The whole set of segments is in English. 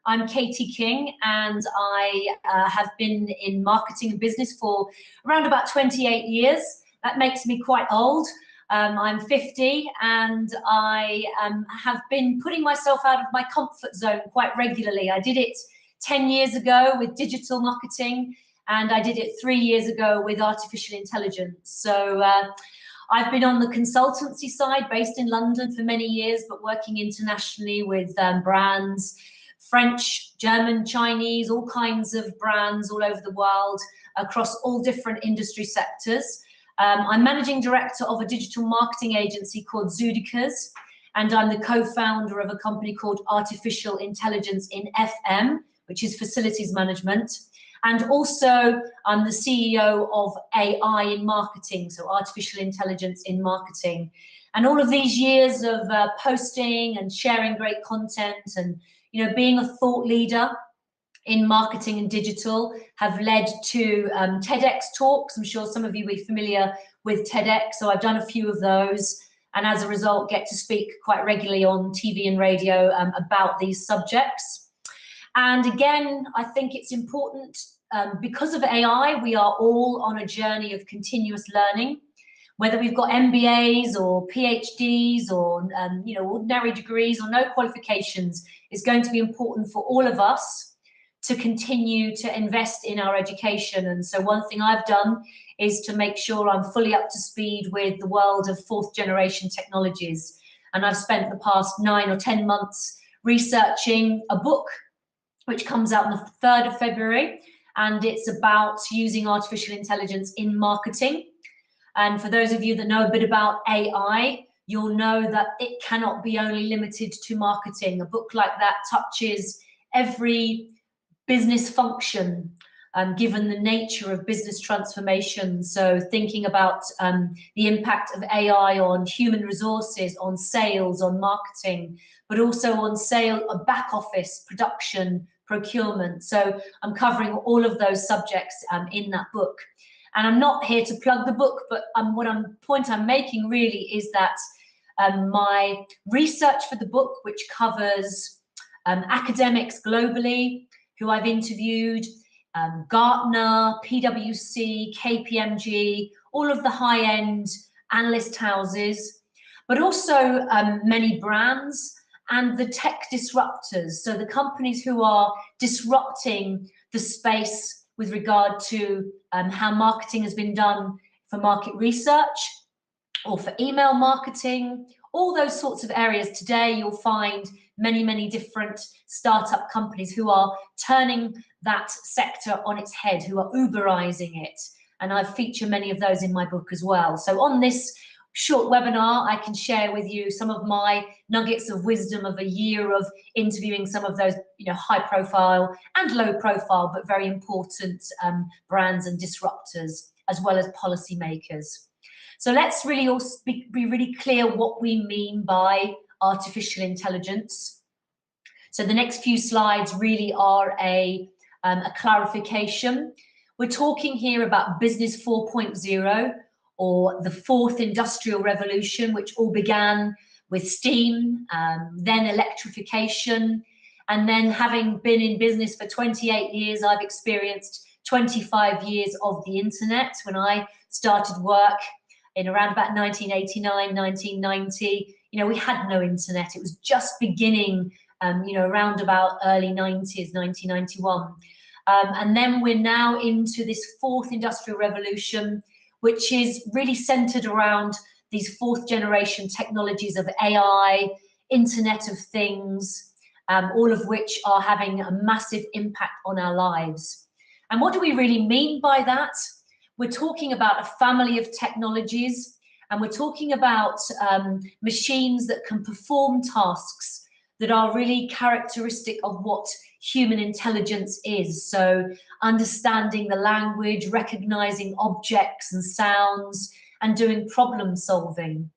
I'm Katie King, and I have been in marketing and business for around about 28 years. That makes me quite old. I'm 50, and I have been putting myself out of my comfort zone quite regularly. I did it 10 years ago with digital marketing, and I did it 3 years ago with artificial intelligence. So I've been on the consultancy side, based in London for many years, but working internationally with brands, French, German, Chinese, all kinds of brands all over the world, across all different industry sectors. I'm managing director of a digital marketing agency called Zudicas, and I'm the co-founder of a company called Artificial Intelligence in FM, which is facilities management. And also, I'm the CEO of AI in marketing, so artificial intelligence in marketing. And all of these years of posting and sharing great content and being a thought leader in marketing and digital have led to TEDx talks. I'm sure some of you will be familiar with TEDx, so I've done a few of those, and as a result get to speak quite regularly on TV and radio about these subjects. And again, I think it's important, because of AI, we are all on a journey of continuous learning. Whether we've got MBAs or PhDs or ordinary degrees or no qualifications, it's going to be important for all of us to continue to invest in our education. And so one thing I've done is to make sure I'm fully up to speed with the world of fourth generation technologies. And I've spent the past 9 or 10 months researching a book which comes out on the 3rd of February, and it's about using artificial intelligence in marketing. And for those of you that know a bit about AI, you'll know that it cannot be only limited to marketing. A book like that touches every business function, given the nature of business transformation. So thinking about the impact of AI on human resources, on sales, on marketing, but also on back office, production, procurement. So I'm covering all of those subjects in that book. And I'm not here to plug the book, but point I'm making really is that my research for the book, which covers academics globally who I've interviewed, Gartner, PwC, KPMG, all of the high-end analyst houses, but also many brands and the tech disruptors, so the companies who are disrupting the space with regard to how marketing has been done for market research or for email marketing, all those sorts of areas. Today you'll find many, many different startup companies who are turning that sector on its head, who are Uberizing it. And I feature many of those in my book as well. So on this short webinar, I can share with you some of my nuggets of wisdom of a year of interviewing some of those high profile and low profile, but very important brands and disruptors, as well as policymakers. So let's really all be really clear what we mean by artificial intelligence. So the next few slides really are a clarification. We're talking here about Business 4.0, or the fourth industrial revolution, which all began with steam, then electrification, and then having been in business for 28 years, I've experienced 25 years of the internet. When I started work in around about 1989, 1990, we had no internet. It was just beginning, around about early 90s, 1991. And then we're now into this fourth industrial revolution, which is really centered around these fourth generation technologies of AI, Internet of Things, all of which are having a massive impact on our lives. And what do we really mean by that? We're talking about a family of technologies, and we're talking about machines that can perform tasks that are really characteristic of what human intelligence is. So understanding the language, recognizing objects and sounds, and doing problem solving.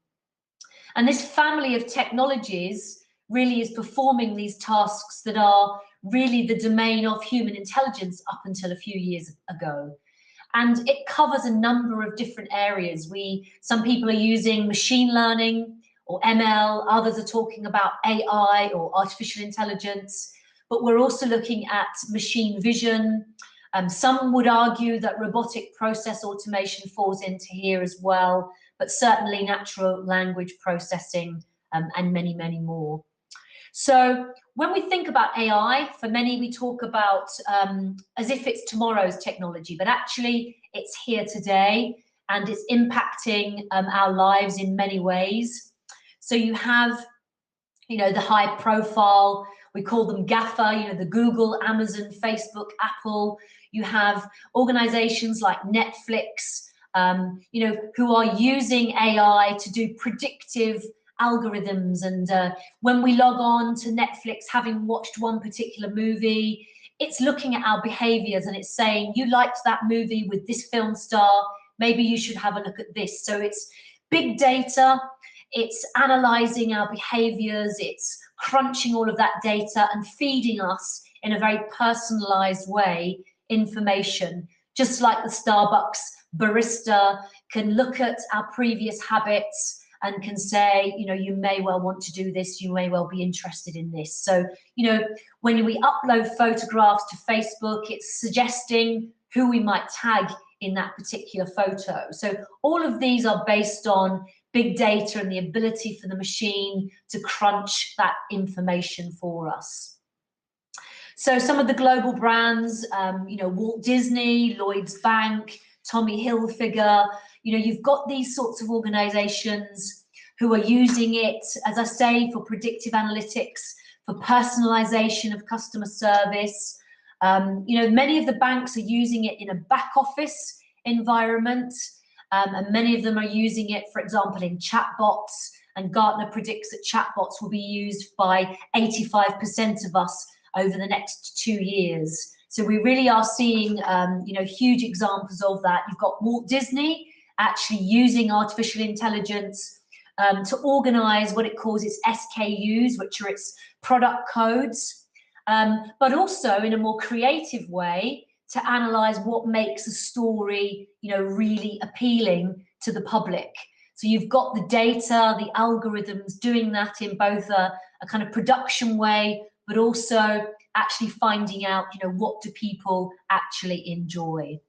And this family of technologies really is performing these tasks that are really the domain of human intelligence up until a few years ago. And it covers a number of different areas. Some people are using machine learning or ML, others are talking about AI or artificial intelligence. but we're also looking at machine vision. Some would argue that robotic process automation falls into here as well, but certainly natural language processing and many, many more. So when we think about AI, for many we talk about as if it's tomorrow's technology, but actually it's here today and it's impacting our lives in many ways. So you have, the high profile, we call them GAFA, the Google, Amazon, Facebook, Apple. You have organizations like Netflix, who are using AI to do predictive algorithms. And when we log on to Netflix, having watched one particular movie, it's looking at our behaviors and it's saying, you liked that movie with this film star, maybe you should have a look at this. So it's big data, it's analyzing our behaviors, it's crunching all of that data and feeding us in a very personalized way information, just like the Starbucks barista can look at our previous habits and can say, you may well want to do this, you may well be interested in this. So, when we upload photographs to Facebook, it's suggesting who we might tag in that particular photo. So all of these are based on big data and the ability for the machine to crunch that information for us. So some of the global brands, Walt Disney, Lloyd's Bank, Tommy Hilfiger, you've got these sorts of organizations who are using it, as I say, for predictive analytics, for personalization of customer service. Many of the banks are using it in a back office environment, and many of them are using it, for example, in chatbots, and Gartner predicts that chatbots will be used by 85% of us over the next 2 years. So we really are seeing, huge examples of that. You've got Walt Disney actually using artificial intelligence to organize what it calls its SKUs, which are its product codes, but also in a more creative way to analyze what makes a story, really appealing to the public. So you've got the data, the algorithms doing that in both a kind of production way, but also actually finding out, what do people actually enjoy.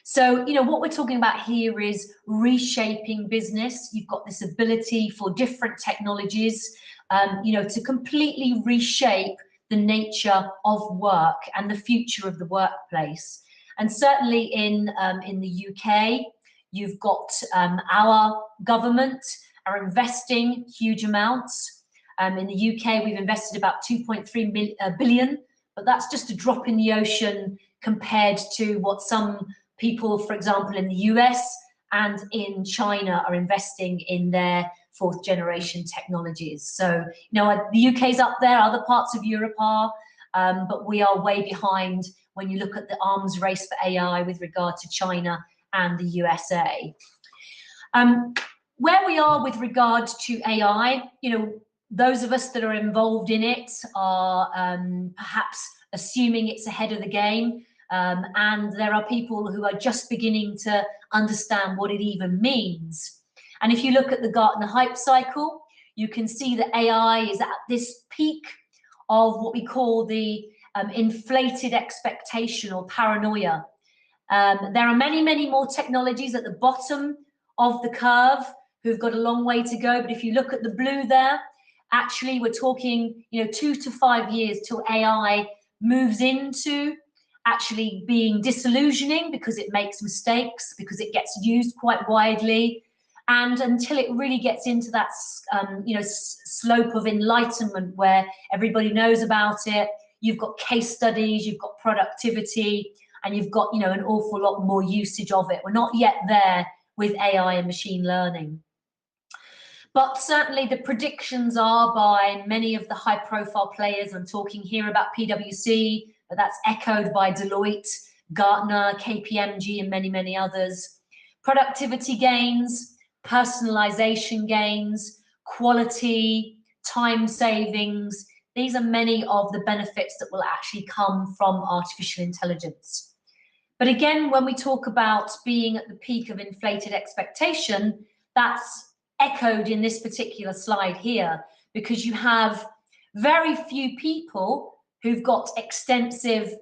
So, what we're talking about here is reshaping business. You've got this ability for different technologies, to completely reshape the nature of work and the future of the workplace. And certainly in the UK, you've got our government are investing huge amounts. In the UK, we've invested about 2.3 billion, but that's just a drop in the ocean compared to what some people, for example, in the US and in China are investing in their fourth generation technologies. So, the UK's up there, other parts of Europe are, but we are way behind when you look at the arms race for AI with regard to China and the USA. Where we are with regard to AI, those of us that are involved in it are perhaps assuming it's ahead of the game. And there are people who are just beginning to understand what it even means. And if you look at the Gartner hype cycle, you can see that AI is at this peak of what we call the inflated expectation or paranoia. There are many, many more technologies at the bottom of the curve who've got a long way to go. But if you look at the blue there, actually we're talking, 2 to 5 years till AI moves into actually being disillusioning because it makes mistakes, because it gets used quite widely, and until it really gets into that slope of enlightenment where everybody knows about it. You've got case studies, you've got productivity, and you've got an awful lot more usage of it. We're not yet there with AI and machine learning. But certainly the predictions are by many of the high profile players. I'm talking here about PwC, but that's echoed by Deloitte, Gartner, KPMG, and many, many others. Productivity gains, personalization gains, quality, time savings. These are many of the benefits that will actually come from artificial intelligence. But again, when we talk about being at the peak of inflated expectation, that's echoed in this particular slide here, because you have very few people who've got extensive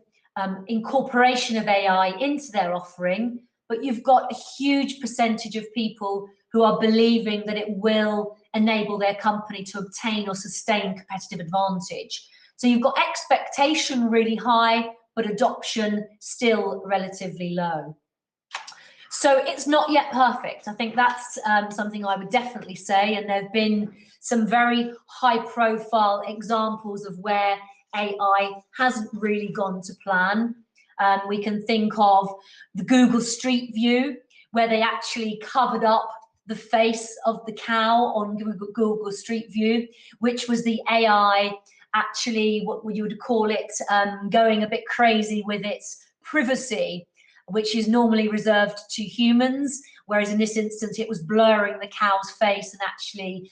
incorporation of AI into their offering, but you've got a huge percentage of people who are believing that it will enable their company to obtain or sustain competitive advantage. So you've got expectation really high, but adoption still relatively low. So it's not yet perfect. I think that's something I would definitely say, and there have been some very high-profile examples of where AI hasn't really gone to plan. We can think of the Google Street View, where they actually covered up the face of the cow on Google Street View, which was the AI actually, what you would call it, going a bit crazy with its privacy, which is normally reserved to humans, whereas in this instance it was blurring the cow's face and actually,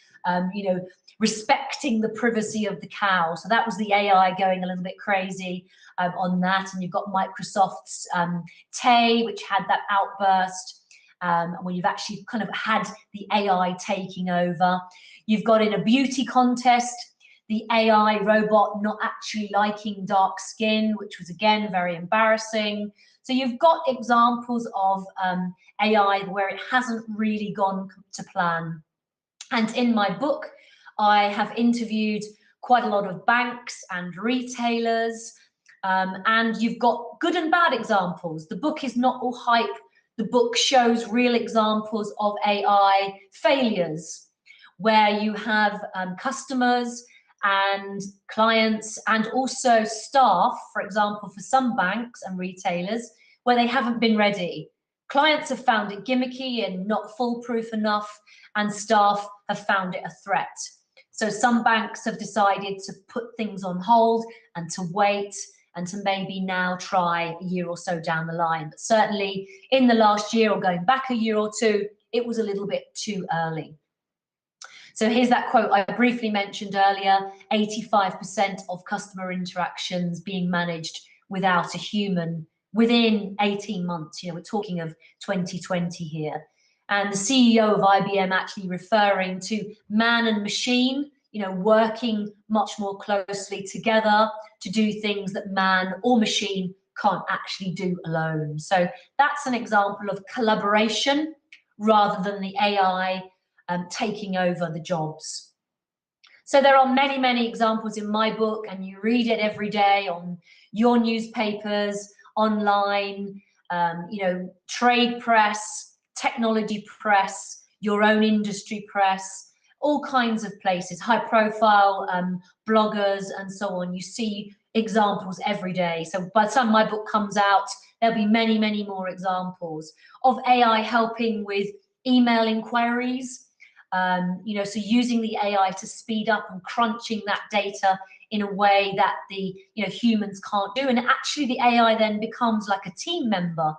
respecting the privacy of the cow. So that was the AI going a little bit crazy on that. And you've got Microsoft's Tay, which had that outburst, where you've actually kind of had the AI taking over. You've got in a beauty contest, the AI robot not actually liking dark skin, which was again very embarrassing. So you've got examples of AI where it hasn't really gone to plan. And in my book, I have interviewed quite a lot of banks and retailers, and you've got good and bad examples. The book is not all hype. The book shows real examples of AI failures, where you have customers and clients and also staff, for example, for some banks and retailers, where they haven't been ready. Clients have found it gimmicky and not foolproof enough, and staff have found it a threat. So some banks have decided to put things on hold and to wait and to maybe now try a year or so down the line. But certainly in the last year, or going back a year or two, it was a little bit too early. So here's that quote I briefly mentioned earlier: 85% of customer interactions being managed without a human within 18 months. We're talking of 2020 here. And the CEO of IBM actually referring to man and machine, working much more closely together to do things that man or machine can't actually do alone. So that's an example of collaboration rather than the AI taking over the jobs. So there are many, many examples in my book, and you read it every day on your newspapers, online, trade press, technology press, your own industry press, all kinds of places, high profile bloggers and so on. You see examples every day. So by the time my book comes out, there'll be many, many more examples of AI helping with email inquiries. So using the AI to speed up and crunching that data in a way that the humans can't do. And actually the AI then becomes like a team member,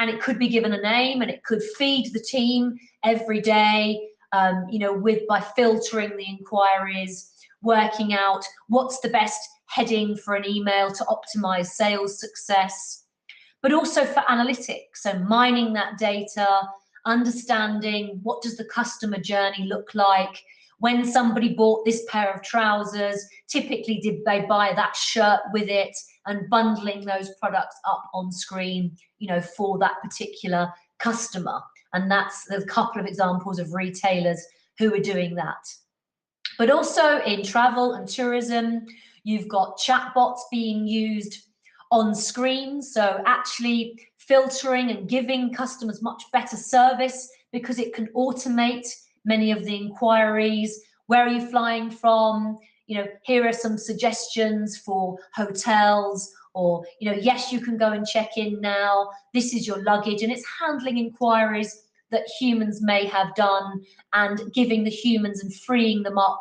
and it could be given a name, and it could feed the team every day, by filtering the inquiries, working out what's the best heading for an email to optimize sales success, but also for analytics. So mining that data, understanding what does the customer journey look like. When somebody bought this pair of trousers, typically did they buy that shirt with it, and bundling those products up on screen, for that particular customer. And there's a couple of examples of retailers who are doing that. But also in travel and tourism, you've got chatbots being used on screen. So actually filtering and giving customers much better service, because it can automate many of the inquiries. Where are you flying from? Here are some suggestions for hotels, or, yes, you can go and check in now. This is your luggage. And it's handling inquiries that humans may have done, and giving the humans and freeing them up,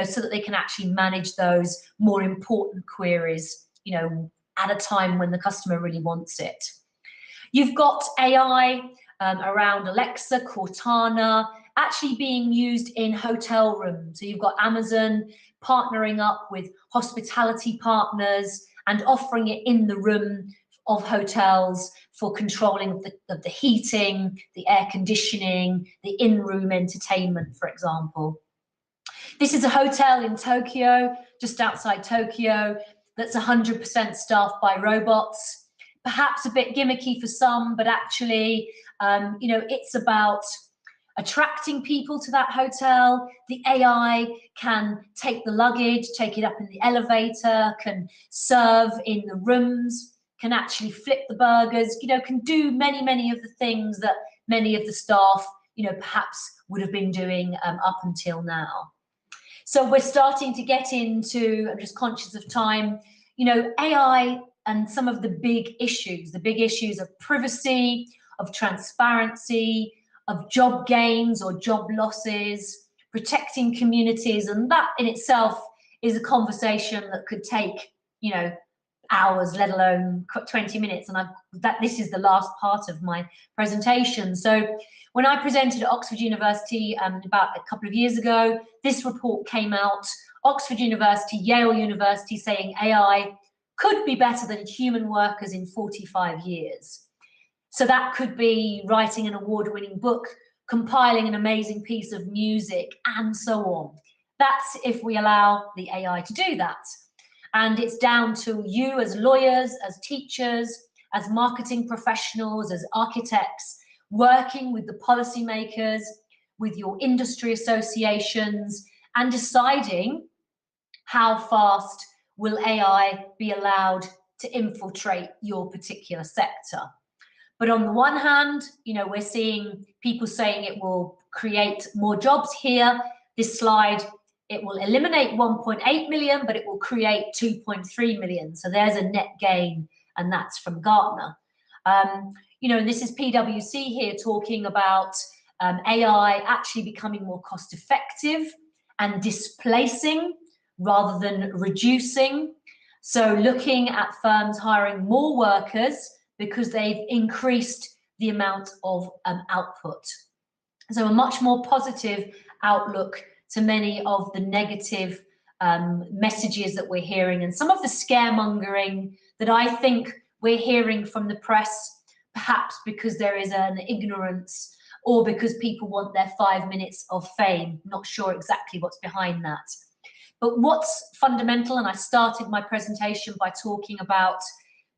so that they can actually manage those more important queries, at a time when the customer really wants it. You've got AI around Alexa, Cortana, actually being used in hotel rooms. So you've got Amazon partnering up with hospitality partners and offering it in the room of hotels for controlling of the heating, the air conditioning, the in-room entertainment, for example. This is a hotel in Tokyo, just outside Tokyo, that's 100% staffed by robots. Perhaps a bit gimmicky for some, but actually, you know, it's about attracting people to that hotel. The AI can take the luggage, take it up in the elevator, can serve in the rooms, can actually flip the burgers, you know, can do many of the things that many of the staff, you know, perhaps would have been doing up until now. So we're starting to get into, I'm just conscious of time, you know, AI and some of the big issues of privacy, of transparency, of job gains or job losses, protecting communities, and that in itself is a conversation that could take, you know, hours, let alone 20 minutes. And this is the last part of my presentation. So when I presented at Oxford University about a couple of years ago, this report came out, Oxford University, Yale University, saying AI could be better than human workers in 45 years. So that could be writing an award-winning book, compiling an amazing piece of music, and so on. That's if we allow the AI to do that. And it's down to you as lawyers, as teachers, as marketing professionals, as architects, working with the policymakers, with your industry associations, and deciding how fast will AI be allowed to infiltrate your particular sector. But on the one hand, you know, we're seeing people saying it will create more jobs here. This slide, it will eliminate 1.8 million, but it will create 2.3 million. So there's a net gain, and that's from Gartner. You know, and this is PwC here talking about AI actually becoming more cost effective and displacing rather than reducing. So looking at firms hiring more workers because they've increased the amount of output. So a much more positive outlook to many of the negative messages that we're hearing, and some of the scaremongering that I think we're hearing from the press, perhaps because there is an ignorance or because people want their 5 minutes of fame. Not sure exactly what's behind that. But what's fundamental, and I started my presentation by talking about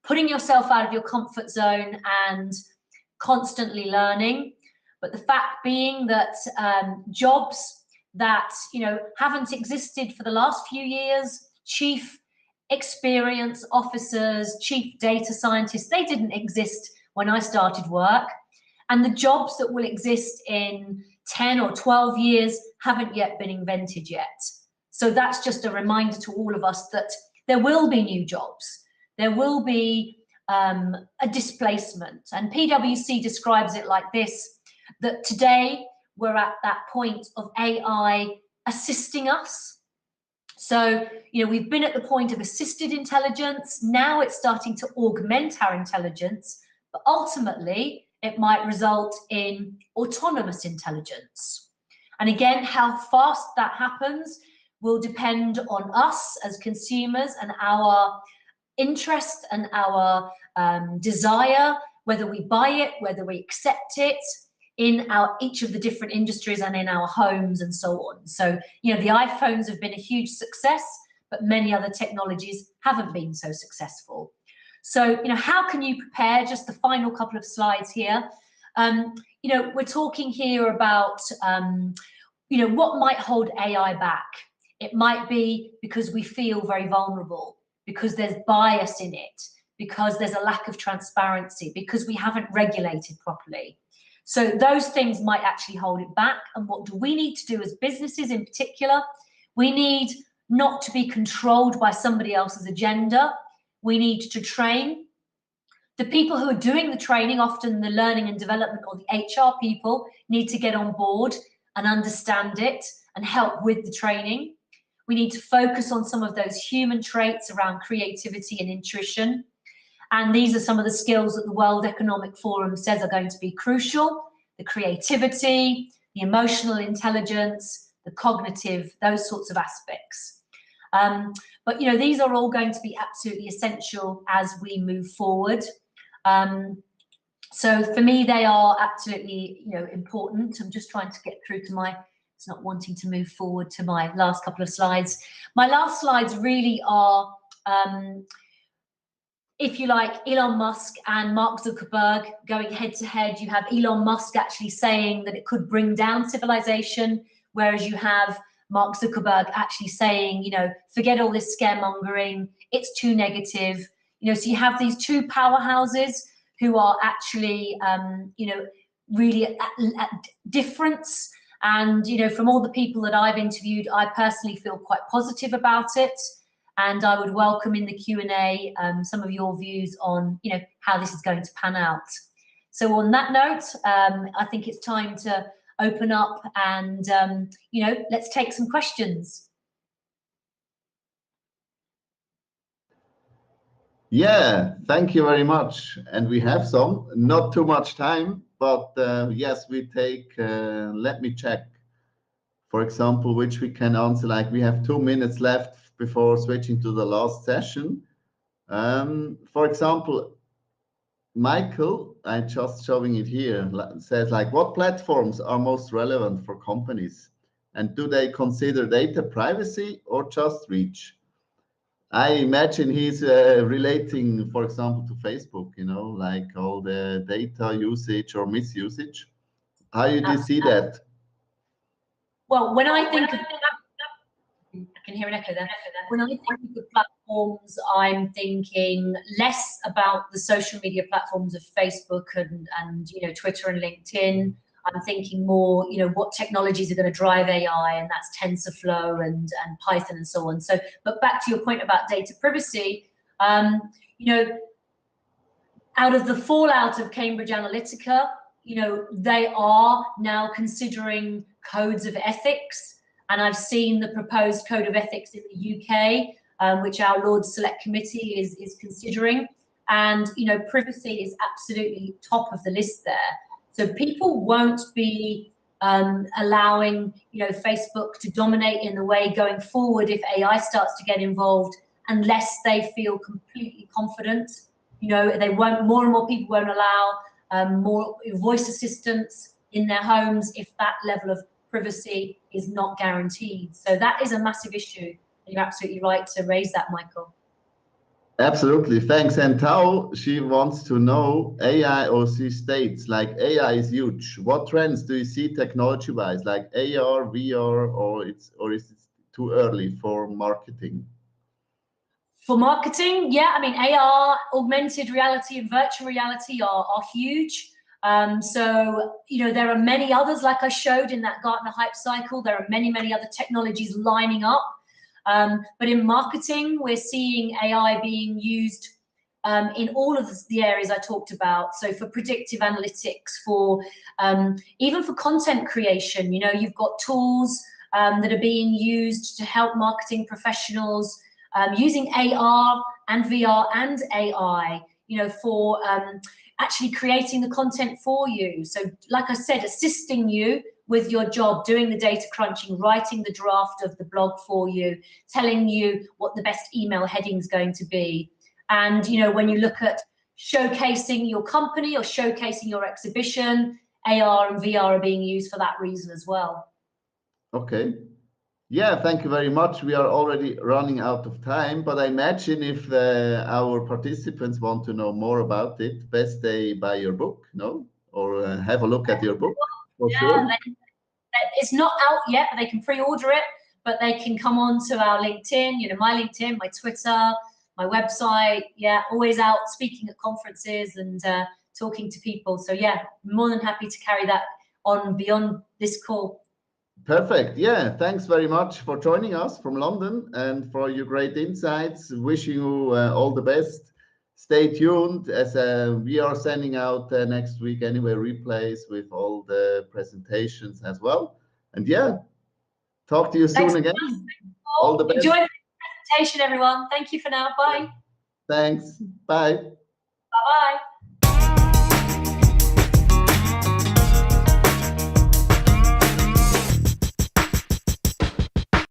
putting yourself out of your comfort zone and constantly learning. But the fact being that jobs that, you know, haven't existed for the last few years, chief experience officers, chief data scientists, they didn't exist when I started work. And the jobs that will exist in 10 or 12 years haven't yet been invented yet. So that's just a reminder to all of us that there will be new jobs. There will be a displacement. And PwC describes it like this, that today we're at that point of AI assisting us. So, you know, we've been at the point of assisted intelligence. Now it's starting to augment our intelligence, but ultimately it might result in autonomous intelligence. And again, how fast that happens will depend on us as consumers and our interest and our desire, whether we buy it, whether we accept it in each of the different industries and in our homes and so on. So, you know, the iPhones have been a huge success, but many other technologies haven't been so successful. So, you know, how can you prepare? Just the final couple of slides here. You know, we're talking here about, you know, what might hold AI back. It might be because we feel very vulnerable, because there's bias in it, because there's a lack of transparency, because we haven't regulated properly. So those things might actually hold it back. And what do we need to do as businesses in particular? We need not to be controlled by somebody else's agenda. We need to train. The people who are doing the training, often the learning and development or the HR people, need to get on board and understand it and help with the training. We need to focus on some of those human traits around creativity and intuition. And these are some of the skills that the World Economic Forum says are going to be crucial: the creativity, the emotional intelligence, the cognitive, those sorts of aspects. But, you know, these are all going to be absolutely essential as we move forward. So for me, they are absolutely, you know, important. I'm just trying to get through to my it's not wanting to move forward to my last couple of slides. My last slides really are, if you like, Elon Musk and Mark Zuckerberg going head to head. You have Elon Musk actually saying that it could bring down civilization, whereas you have Mark Zuckerberg actually saying, you know, forget all this scaremongering, it's too negative. You know, so you have these two powerhouses who are actually, you know, really at difference. And, you know, from all the people that I've interviewed, I personally feel quite positive about it. And I would welcome in the Q&A some of your views on, you know, how this is going to pan out. So on that note, I think it's time to open up and, you know, let's take some questions. Yeah, thank you very much. And we have some, not too much time, but yes, we take, let me check, for example, which we can answer. Like we have 2 minutes left before switching to the last session. For example, Michael, I'm just showing it here, says like, what platforms are most relevant for companies? And do they consider data privacy or just reach? I imagine he's relating, for example, to Facebook, you know, like all the data usage or misusage. How do you see that? Well, when I think of, I can hear an echo there. When I think of the platforms, I'm thinking less about the social media platforms of Facebook and you know, Twitter and LinkedIn. I'm thinking more, you know, what technologies are going to drive AI, and that's TensorFlow and Python and so on. So, but back to your point about data privacy, you know, out of the fallout of Cambridge Analytica, you know, they are now considering codes of ethics. And I've seen the proposed code of ethics in the UK, which our Lords Select Committee is considering. And, you know, privacy is absolutely top of the list there. So people won't be allowing, you know, Facebook to dominate in the way going forward if AI starts to get involved, unless they feel completely confident. You know, they won't, more and more people won't allow more voice assistants in their homes if that level of privacy is not guaranteed. So that is a massive issue. You're absolutely right to raise that, Michael. Absolutely, thanks. And Tao, she wants to know AI, or she states like AI is huge. What trends do you see technology-wise, like AR, VR, or is it too early for marketing? For marketing, yeah, I mean, AR, augmented reality and virtual reality are huge. So, you know, there are many others, like I showed in that Gartner hype cycle. There are many, many other technologies lining up. But in marketing, we're seeing AI being used in all of the areas I talked about. So for predictive analytics, for even for content creation, you know, you've got tools that are being used to help marketing professionals using AR and VR and AI, you know, for actually creating the content for you. So like I said, assisting you with your job, doing the data crunching, writing the draft of the blog for you, telling you what the best email heading is going to be. And, you know, when you look at showcasing your company or showcasing your exhibition, AR and VR are being used for that reason as well. Okay. Yeah, thank you very much. We are already running out of time, but I imagine if our participants want to know more about it, best they buy your book, no? Or have a look at your book, for sure. It's not out yet, but they can pre-order it, but they can come on to our LinkedIn, you know, my LinkedIn, my Twitter, my website. Yeah, always out speaking at conferences and talking to people. So yeah, more than happy to carry that on beyond this call. Perfect. Yeah, thanks very much for joining us from London and for your great insights. Wishing you all the best. Stay tuned, as we are sending out next week anyway replays with all the presentations as well. And yeah, talk to you soon again. All the best. Enjoy the presentation, everyone. Thank you for now. Bye. Thanks. Bye. Bye-bye.